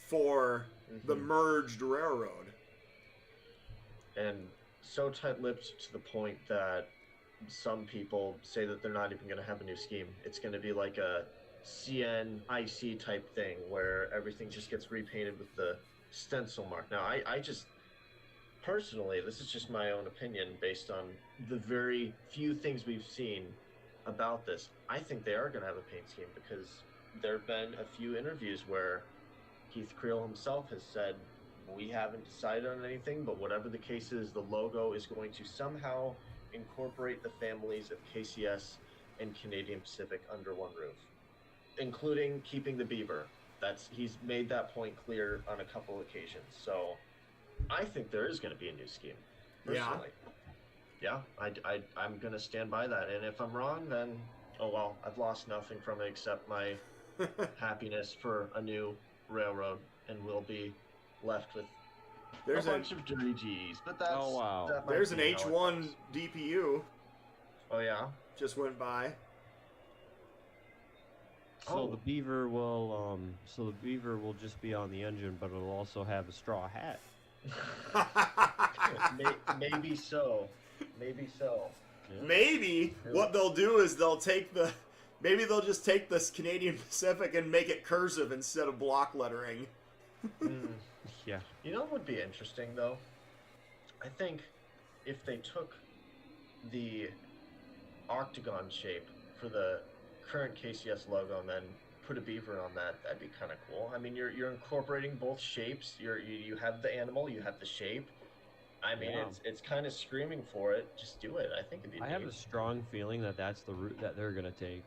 for the merged railroad. And so tight-lipped to the point that some people say that they're not even going to have a new scheme. It's going to be like a CN IC type thing where everything just gets repainted with the stencil mark. Now, I just personally, this is just my own opinion based on the very few things we've seen about this. I think they are going to have a paint scheme because there have been a few interviews where Keith Creel himself has said, we haven't decided on anything, but whatever the case is, the logo is going to somehow incorporate the families of KCS and Canadian Pacific under one roof, including keeping the beaver. He's made that point clear on a couple occasions. So I think there is going to be a new scheme, personally. Yeah, I'm going to stand by that. And if I'm wrong, then, oh well, I've lost nothing from it except my happiness for a new railroad, and we'll be left with a bunch of dirty G's. But that's... Oh, wow. That might There's an be how it H1 goes. DPU. Oh, yeah? Just went by. So Oh. the beaver will just be on the engine, but it'll also have a straw hat. Maybe so. Maybe so. Yeah. Maybe what they'll do is they'll just take this Canadian Pacific and make it cursive instead of block lettering. Yeah. You know what would be interesting, though? I think if they took the octagon shape for the current KCS logo and then put a beaver on that, that'd be kind of cool. I mean, you're incorporating both shapes. You have the animal, you have the shape. I mean, Yeah. it's kind of screaming for it. Just do it. I think it'd be I have neat. a strong feeling that that's the route that they're gonna take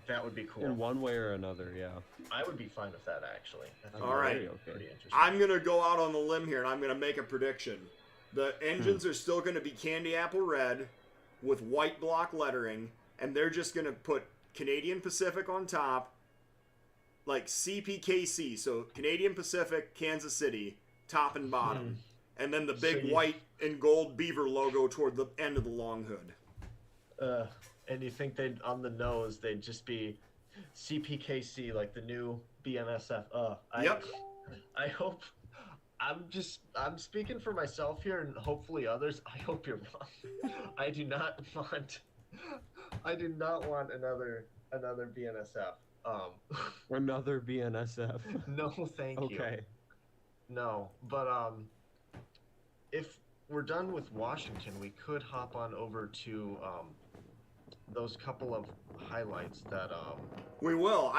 That would be cool. in one way or another. Yeah. I would be fine with that, actually. I think All that right. would be Okay. pretty interesting. I'm going to go out on the limb here and I'm going to make a prediction. The engines are still going to be candy apple red with white block lettering, and they're just going to put Canadian Pacific on top, like CPKC, so Canadian Pacific, Kansas City, top and bottom. And then the big So you- white and gold beaver logo toward the end of the long hood. And you think on the nose they'd just be CPKC, like the new BNSF. Yep. I hope. I'm speaking for myself here, and hopefully others. I hope you're wrong. I do not want another BNSF. Another BNSF. No, thank you. Okay. No, but if we're done with Washington, we could hop on over to those couple of highlights that We will.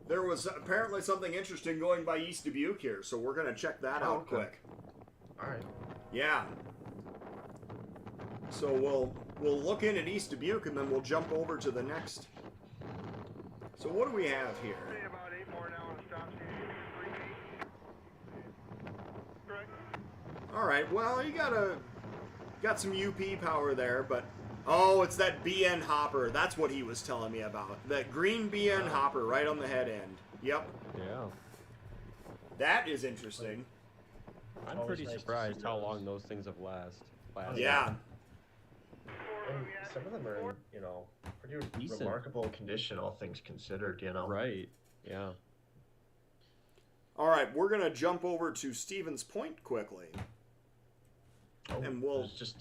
There was apparently something interesting going by East Dubuque here, so we're going to check that out okay. quick. all right. Yeah. So we'll look in at East Dubuque and then we'll jump over to the next. So what do we have here? About 8 more now on the stop station. 3 Correct. All right. Well, you got some UP power there, but oh, it's that BN hopper. That's what he was telling me about. That green BN hopper right on the head end. Yep. Yeah. That is interesting. I'm Always pretty nice to surprised see how those. long those things have lasted. Yeah. And some of them are in, pretty Decent. remarkable condition, all things considered, Right. Yeah. All right, we're going to jump over to Stevens Point quickly. Oh, And we'll- there's just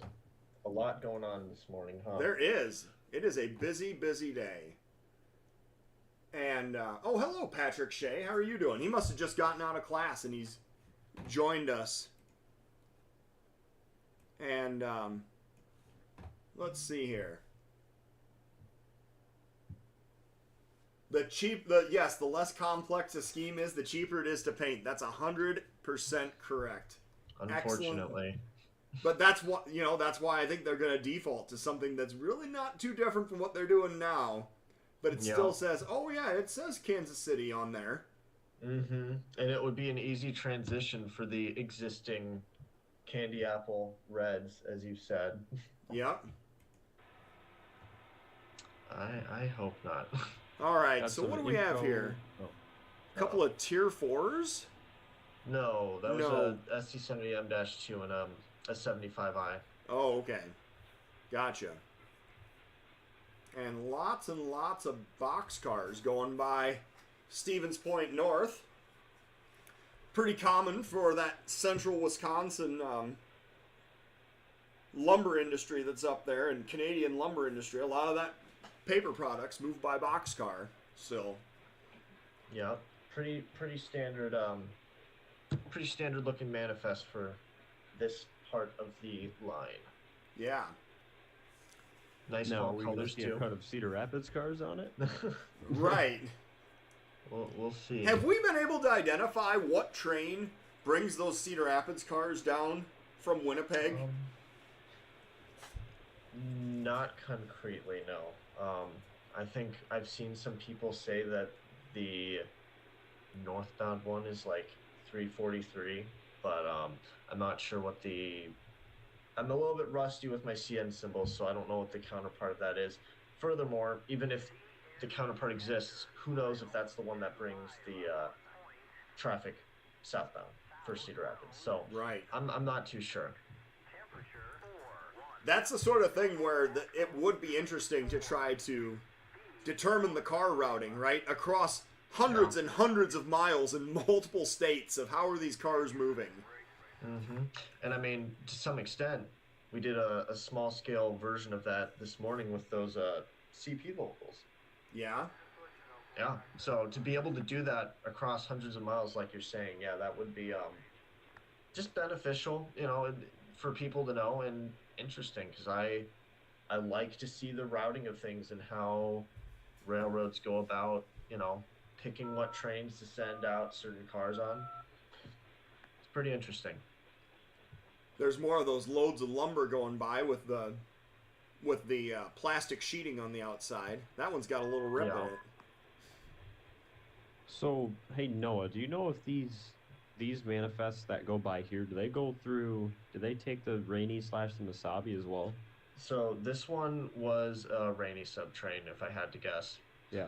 a lot going on this morning, huh? There is. It is a busy, busy day. And, oh, hello, Patrick Shea. How are you doing? He must have just gotten out of class and he's joined us. And, let's see here. Yes, the less complex a scheme is, the cheaper it is to paint. That's 100% correct. Unfortunately. But that's why I think they're going to default to something that's really not too different from what they're doing now. But it still says, oh yeah, it says Kansas City on there. Mm-hmm. And it would be an easy transition for the existing candy apple reds, as you said. Yep. I hope not. All right, Got so some what do we have info. here? Oh. A couple of tier 4s? No, that was No. a SC70M-2 and a 75i. Oh, okay. Gotcha. And lots of boxcars going by Stevens Point North. Pretty common for that central Wisconsin lumber industry that's up there, and Canadian lumber industry. A lot of that paper products move by boxcar. still. Yeah, pretty standard pretty standard looking manifest for this part of the line. Yeah. Nice Now, fall are we going to colors see a too. cut of Cedar Rapids cars on it? Right. We'll see. Have we been able to identify what train brings those Cedar Rapids cars down from Winnipeg? Not concretely, no. I think I've seen some people say that the northbound one is like 343, but I'm not sure what the... I'm a little bit rusty with my CN symbols, so I don't know what the counterpart of that is. Furthermore, even if the counterpart exists, who knows if that's the one that brings the traffic southbound for Cedar Rapids. So Right. I'm not too sure. That's the sort of thing where it would be interesting to try to determine the car routing, right? Across hundreds and hundreds of miles in multiple states of how are these cars moving. Mm-hmm. And I mean, to some extent, we did a small scale version of that this morning with those CP locals. Yeah. Yeah. So to be able to do that across hundreds of miles, like you're saying, yeah, that would be just beneficial, you know, for people to know and interesting because I like to see the routing of things and how railroads go about, you know, picking what trains to send out certain cars on. It's pretty interesting. There's more of those loads of lumber going by with the plastic sheeting on the outside. That one's got a little rip in it. So, hey Noah, do you know if these manifests that go by here, do they take the Rainy / the Mesabi as well? So this one was a Rainy sub train, if I had to guess. Yeah.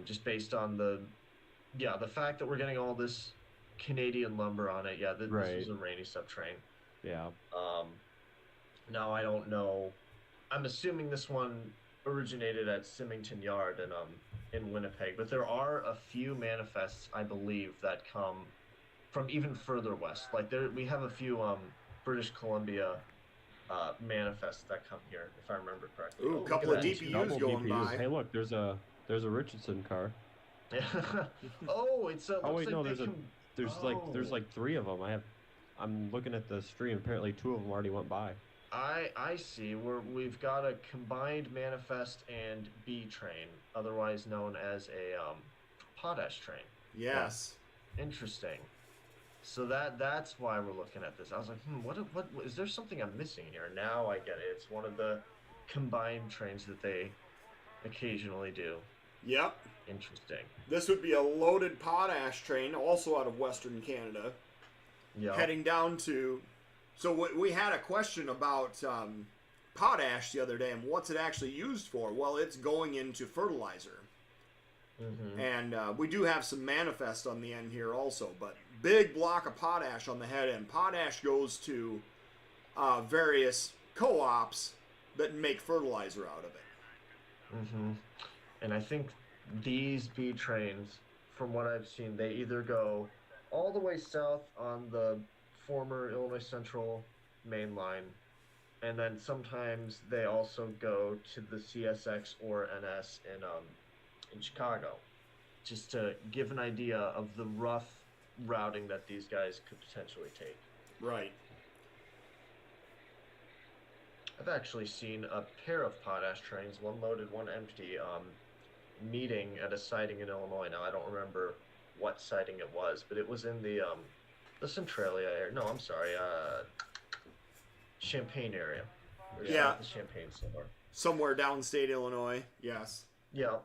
Just based on the fact that we're getting all this Canadian lumber on it. Yeah, this was a Rainy sub train. Yeah. Now I don't know. I'm assuming this one originated at Symington Yard in Winnipeg, but there are a few manifests I believe that come from even further west. Like we have a few British Columbia manifests that come here, if I remember correctly. Ooh, a couple of DPUs going by. Hey, look, there's a Richardson car. Oh, it's a. Oh wait, no, there's there's like 3 of them. I'm looking at the stream. Apparently 2 of them already went by. I see. We've got a combined manifest and B train, otherwise known as a potash train. Yes. Interesting. So that's why we're looking at this. I was like, what is there something I'm missing here? Now I get it. It's one of the combined trains that they occasionally do. Yep. Interesting. This would be a loaded potash train, also out of Western Canada. Yeah. Heading down to... So we had a question about potash the other day and what's it actually used for. Well, it's going into fertilizer. Mm-hmm. And we do have some manifest on the end here also, but big block of potash on the head end. Potash goes to various co-ops that make fertilizer out of it. Mm-hmm. And I think these B trains, from what I've seen, they either go all the way south on the former Illinois Central main line, and then sometimes they also go to the CSX or NS in Chicago, just to give an idea of the rough routing that these guys could potentially take. Right. I've actually seen a pair of potash trains, one loaded, one empty, meeting at a siding in Illinois. Now I don't remember what siding it was, but it was in the Centralia area. No, I'm sorry, Champaign area. Yeah. The Champaign somewhere. Somewhere downstate Illinois. Yes. Yeah.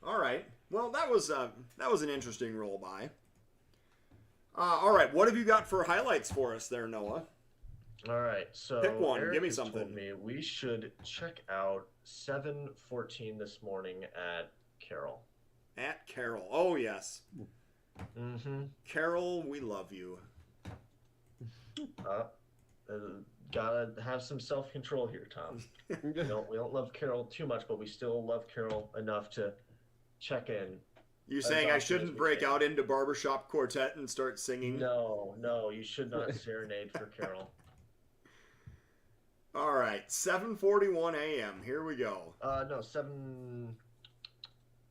All right. Well, that was an interesting roll by. All right. What have you got for highlights for us there, Noah? All right. So pick one. Eric Give me has something. told me we should check out 7:14 this morning at Carroll. At Carroll. Oh yes. Mm-hmm. Carroll, we love you. Gotta have some self-control here, Tom. we don't love Carroll too much, but we still love Carroll enough to check in. You saying I shouldn't break out into barbershop quartet and start singing? No, you should not serenade for Carroll. All right, 7:41 a.m. Here we go. No, 7.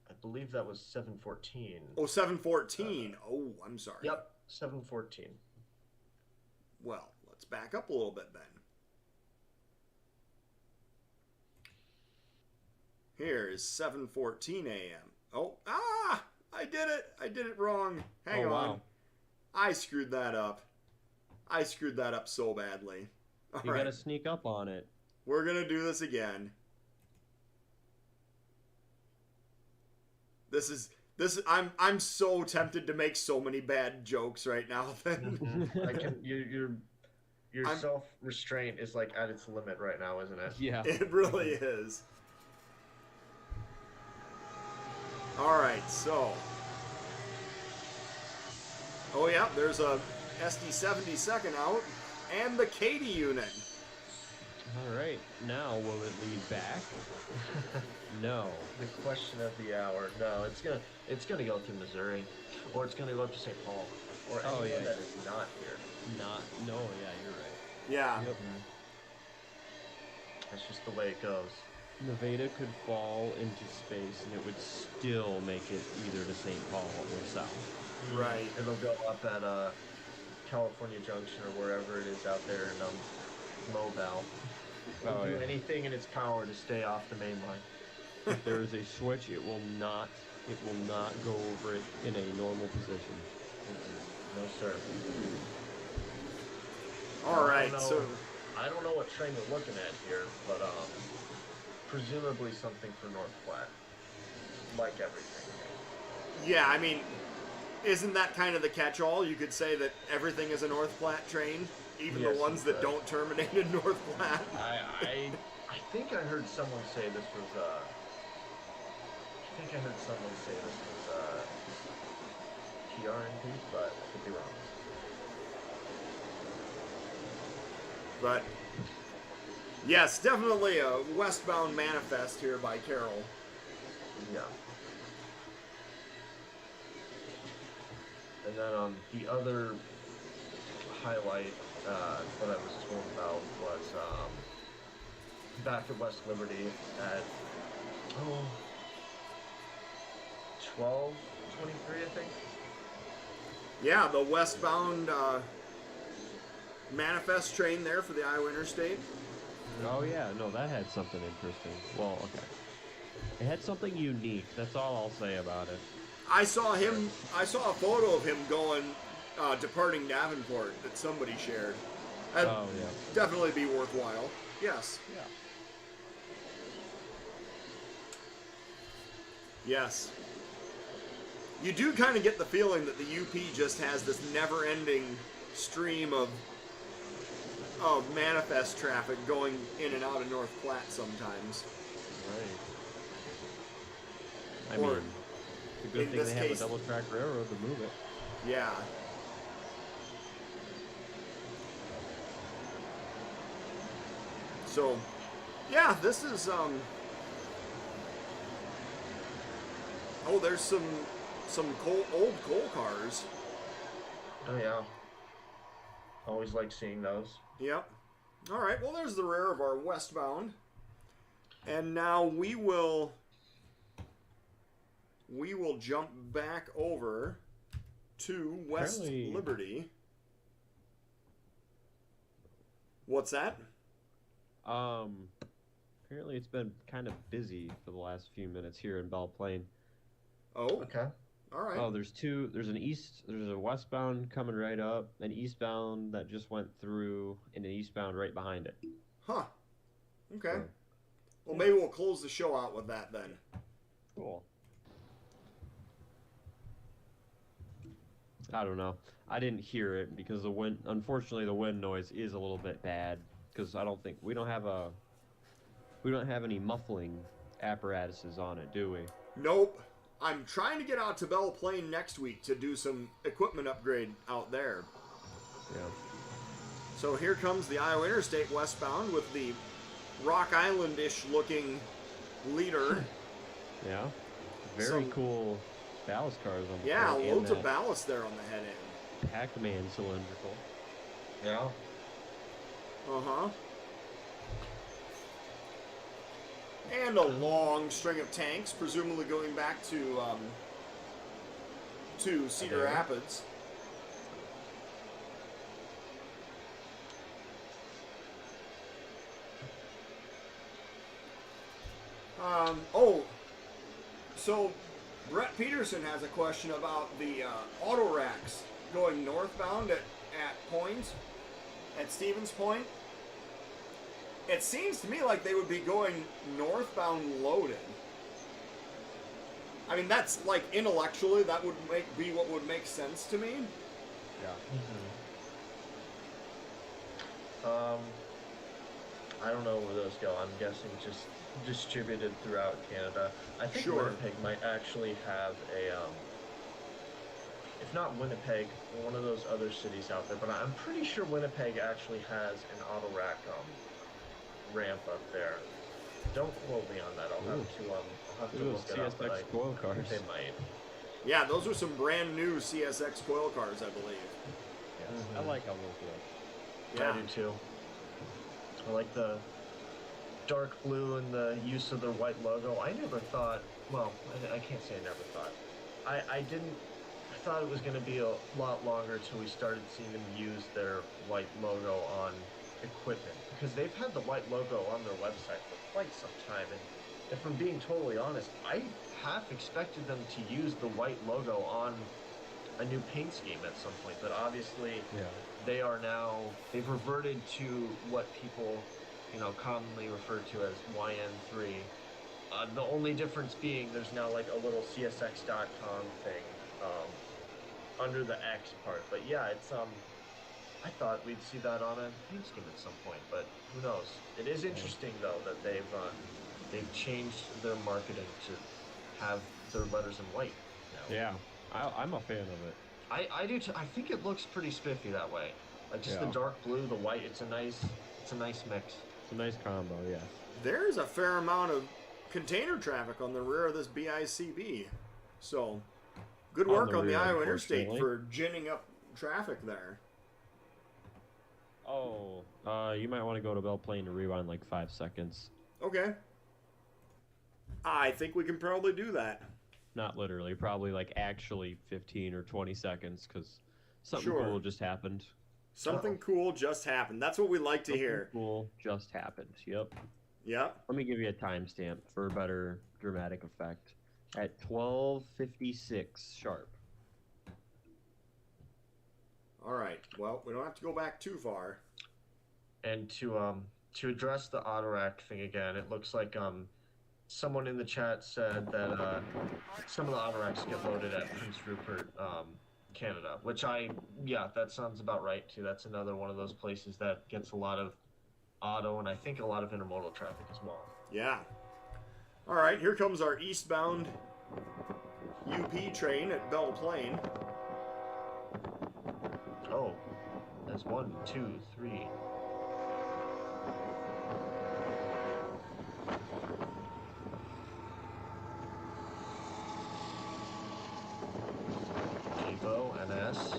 I believe that was 714. Oh, 714. Oh, I'm sorry. Yep, 714. Well, let's back up a little bit then. Here is 7:14 a.m. Oh, I did it. I did it wrong. Hang on. Wow. I screwed that up. I screwed that up so badly. All You right. gotta sneak up on it. We're going to do this again. I'm so tempted to make so many bad jokes right now. Your self-restraint is like at its limit right now, isn't it? Yeah. It really is. All right, so. Oh yeah, there's a SD70 second out, and the Katy unit. All right. Now, will it lead back? No. The question of the hour. No, it's gonna go through Missouri, or it's gonna go up to St. Paul, or anyone that is not here. No, yeah, you're right. Yeah. Yep. That's just the way it goes. Nevada could fall into space and it would still make it either to St. Paul or south. Right. It'll go up at California Junction or wherever it is out there in Mobile. It'll do anything in its power to stay off the main line. If there is a switch, it will not go over it in a normal position. No, sir. All right, so. I don't know what train we're looking at here, but presumably something for North Platte, like everything. Yeah, I mean, isn't that kind of the catch-all? You could say that everything is a North Platte train, even the ones that don't terminate in North Platte. I think I heard someone say this was TRNP, but I could be wrong. But yes, definitely a westbound manifest here by Carroll. Yeah. And then the other highlight that I was told about was back at West Liberty at 12:23, I think. Yeah, the westbound manifest train there for the Iowa Interstate. Oh yeah, no, that had something interesting. Well, okay. It had something unique. That's all I'll say about it. I saw a photo of him departing Davenport that somebody shared. That'd definitely be worthwhile. Yes. Yeah. Yes. You do kind of get the feeling that the UP just has this never-ending stream of manifest traffic going in and out of North Platte sometimes. Right. I mean, it's a good thing they have a double-track railroad to move it. Yeah. So, yeah, this is oh, there's some old coal cars. Oh yeah. Always like seeing those. Yep. All right. Well, there's the rear of our westbound, and now we will jump back over to West Liberty. What's that? Apparently it's been kind of busy for the last few minutes here in Belle Plaine. Oh. Okay. All right. Oh, there's a westbound coming right up, an eastbound that just went through, and an eastbound right behind it. Huh. Okay. Well, maybe we'll close the show out with that then. Cool. I don't know. I didn't hear it because the wind. Unfortunately, the wind noise is a little bit bad because we don't have any muffling apparatuses on it, do we? Nope. I'm trying to get out to Belle Plaine next week to do some equipment upgrade out there. Yeah. So here comes the Iowa Interstate westbound with the Rock Island-ish looking leader. Yeah. Very cool ballast cars on the yeah, front. loads of ballast there on the head end. Pac-Man cylindrical. Yeah. Uh-huh. And a long string of tanks, presumably going back to Cedar Rapids. So Brett Peterson has a question about the auto racks going northbound at Stevens Point. It seems to me like they would be going northbound loaded. I mean, that's like intellectually that would be what would make sense to me. Yeah. I don't know where those go. I'm guessing just distributed throughout Canada. I think Sure. Winnipeg might actually have a, if not Winnipeg, one of those other cities out there, but I'm pretty sure Winnipeg actually has an auto rack ramp up there. Don't quote me on that. I'll have to Those look it up. But CSX coil I cars. think they might. Yeah, those are some brand new CSX coil cars, I believe. Yes. I like how those look. Yeah. I do too. I like the dark blue and the use of their white logo. I never thought, well, I can't say I never thought. I thought it was going to be a lot longer till we started seeing them use their white logo on equipment, because they've had the white logo on their website for quite some time, and if I'm being totally honest, I half expected them to use the white logo on a new paint scheme at some point, but obviously they've reverted to what people commonly refer to as YN3. The only difference being there's now like a little CSX.com thing under the X part. But yeah, it's I thought we'd see that on a paint scheme at some point, but who knows? It is interesting though that they've changed their marketing to have their letters in white now. Yeah, I'm a fan of it. I do too. I think it looks pretty spiffy that way. Like just the dark blue, the white. It's a nice mix. It's a nice combo, yeah. There's a fair amount of container traffic on the rear of this BICB. So, good work on the Iowa Interstate for ginning up traffic there. Oh, you might want to go to Belle Plaine to rewind like 5 seconds. Okay. I think we can probably do that. Not literally, probably like actually 15 or 20 seconds, because something cool just happened. Something cool just happened. That's what we like to hear. Cool just happened. Yep. Yep. Let me give you a timestamp for a better dramatic effect. At 12:56 sharp. All right. Well, we don't have to go back too far. And to address the auto rack thing again, it looks like someone in the chat said that some of the auto racks get loaded at Prince Rupert, Canada, which that sounds about right too. That's another one of those places that gets a lot of auto and I think a lot of intermodal traffic as well. Yeah. All right, here comes our eastbound UP train at Belle Plaine. Oh, that's 1, 2, 3. NS,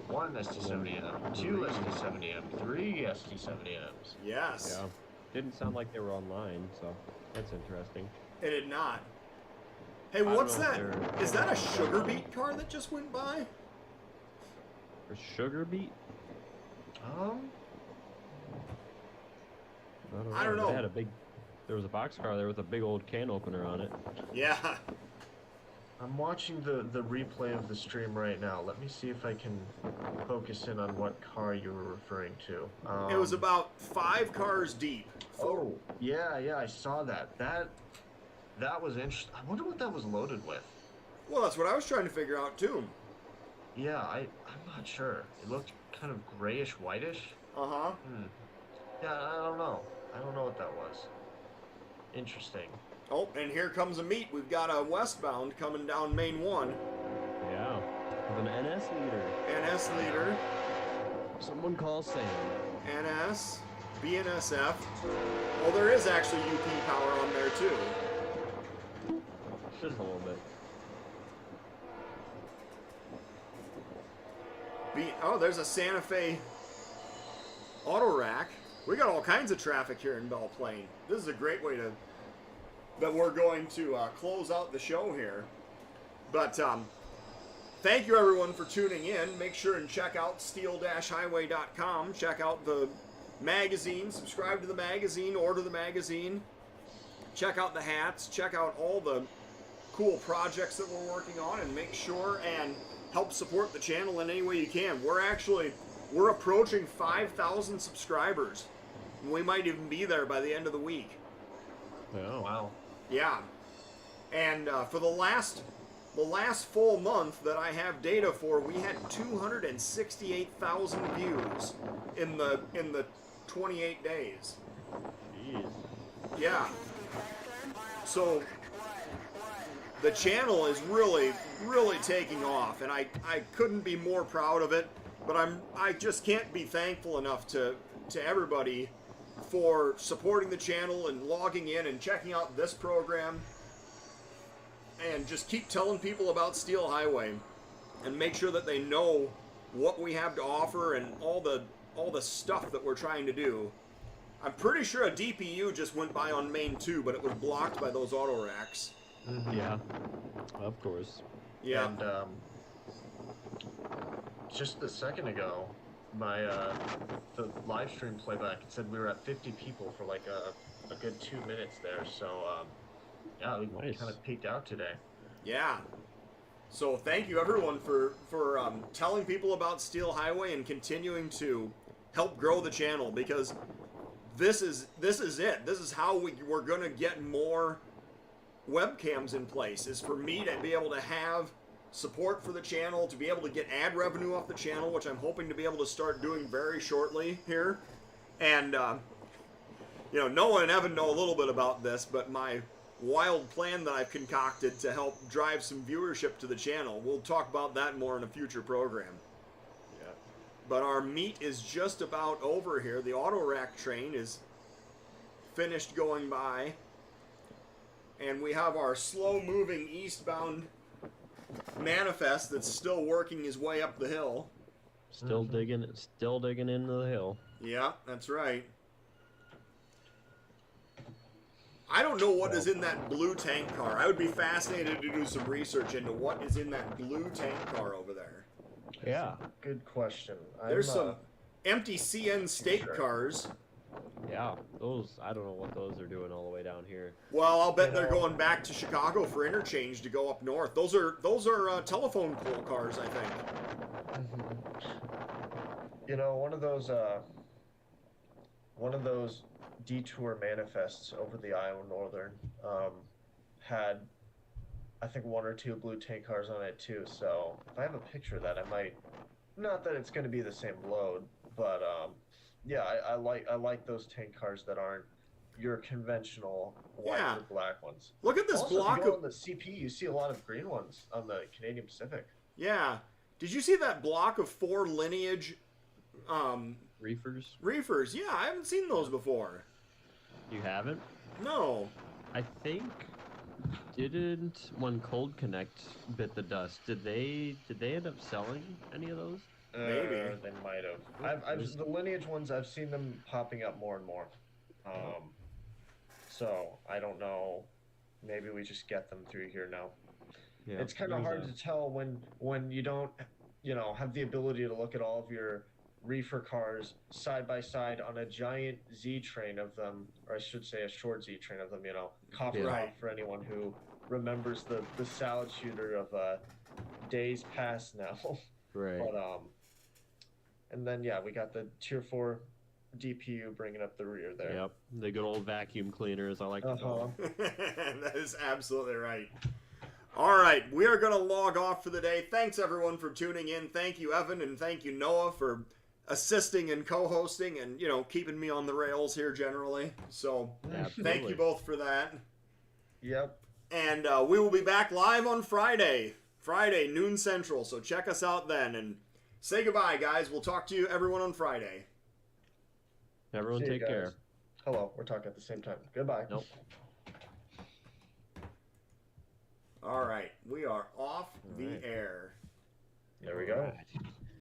1 ST70M, 2 ST70M, 3 ST70Ms. Yes. Yeah. Didn't sound like they were online, so that's interesting. It did not. Hey, what's that? Is that a sugar beet car that just went by? A sugar beet? I don't know. They had there was a boxcar there with a big old can opener on it. Yeah. I'm watching the replay of the stream right now. Let me see if I can focus in on what car you were referring to. It was about 5 cars deep. Oh, yeah, I saw that. That was interesting. I wonder what that was loaded with. Well, that's what I was trying to figure out, too. Yeah, I'm not sure. It looked kind of grayish, whitish. Uh-huh. Yeah, I don't know. I don't know what that was. Interesting. Oh, and here comes a meet. We've got a westbound coming down Main 1. Yeah. With an NS leader. NS leader. Someone call Sam. NS. BNSF. Oh, there is actually UP power on there, too. Just a little bit. Oh, there's a Santa Fe auto rack. We got all kinds of traffic here in Belle Plaine. This is a great way to that we're going to close out the show here. But thank you everyone for tuning in. Make sure and check out steel-highway.com. Check out the magazine. Subscribe to the magazine. Order the magazine. Check out the hats. Check out all the cool projects that we're working on, and make sure and help support the channel in any way you can. We're approaching 5,000 subscribers. We might even be there by the end of the week. Oh. Wow. Yeah. And for the last full month that I have data for, we had 268,000 views in the 28 days. Jeez. Yeah. So the channel is really, really taking off, and I couldn't be more proud of it. But I just can't be thankful enough to everybody for supporting the channel and logging in and checking out this program. And just keep telling people about Steel Highway, and make sure that they know what we have to offer and all the stuff that we're trying to do. I'm pretty sure a DPU just went by on Main 2, but it was blocked by those auto racks. Mm-hmm. Yeah, of course. Yeah. And just a second ago, my the live stream playback, it said we were at 50 people for like a good 2 minutes there. So yeah, we Nice. kind of peaked out today. Yeah. So thank you everyone for telling people about Steel Highway and continuing to help grow the channel, because this is it. This is how we're gonna get more webcams in place, is for me to be able to have support for the channel, to be able to get ad revenue off the channel, which I'm hoping to be able to start doing very shortly here. And you know, Noah and Evan know a little bit about this, but my wild plan that I've concocted to help drive some viewership to the channel, we'll talk about that more in a future program. Yeah. But our meet is just about over here. The auto rack train is finished going by, and we have our slow moving eastbound manifest that's still working his way up the hill. Still digging into the hill. Yeah, that's right. I don't know what is in that blue tank car. I would be fascinated to do some research into what is in that blue tank car over there. Yeah. Good question. There's some empty CN state cars. Yeah. Those, I don't know what those are doing all the way down here. Well, I'll bet they're going back to Chicago for interchange to go up north. Those are telephone pole cars, I think. You know, one of those detour manifests over the Iowa Northern had, I think, 1 or 2 blue tank cars on it too. So if I have a picture of that, I might. Not that it's going to be the same load, but yeah, I like those tank cars that aren't your conventional white or black ones. Look at this Also, block if you go of on the CP, you see a lot of green ones on the Canadian Pacific. yeah. Did you see that block of 4 lineage Reefers? reefers? Yeah, I haven't seen those before. You haven't? No. I think didn't when Cold Connect bit the dust. Did they end up selling any of those? Maybe. They might have. I've the lineage ones. I've seen them popping up more and more. So I don't know. Maybe we just get them through here now. Yeah. It's kind of hard to tell when you don't, have the ability to look at all of your reefer cars side by side on a giant Z train of them, or I should say a short Z train of them. Copper Right. out for anyone who remembers the salad shooter of days past now. Right. But and then yeah, we got the Tier 4 DPU bringing up the rear there. Yep. The good old vacuum cleaner, as I like to call them. That is absolutely right. All right, we are going to log off for the day. Thanks everyone for tuning in. Thank you, Evan, and thank you, Noah, for assisting and co-hosting and keeping me on the rails here generally. So thank you both for that. Yep. And we will be back live on Friday, noon Central. So check us out then, and say goodbye, guys. We'll talk to you everyone on Friday. Everyone See you take guys. care. Hello, we're talking at the same time. Goodbye. Nope. All right, we are off the air. There we go. Alright.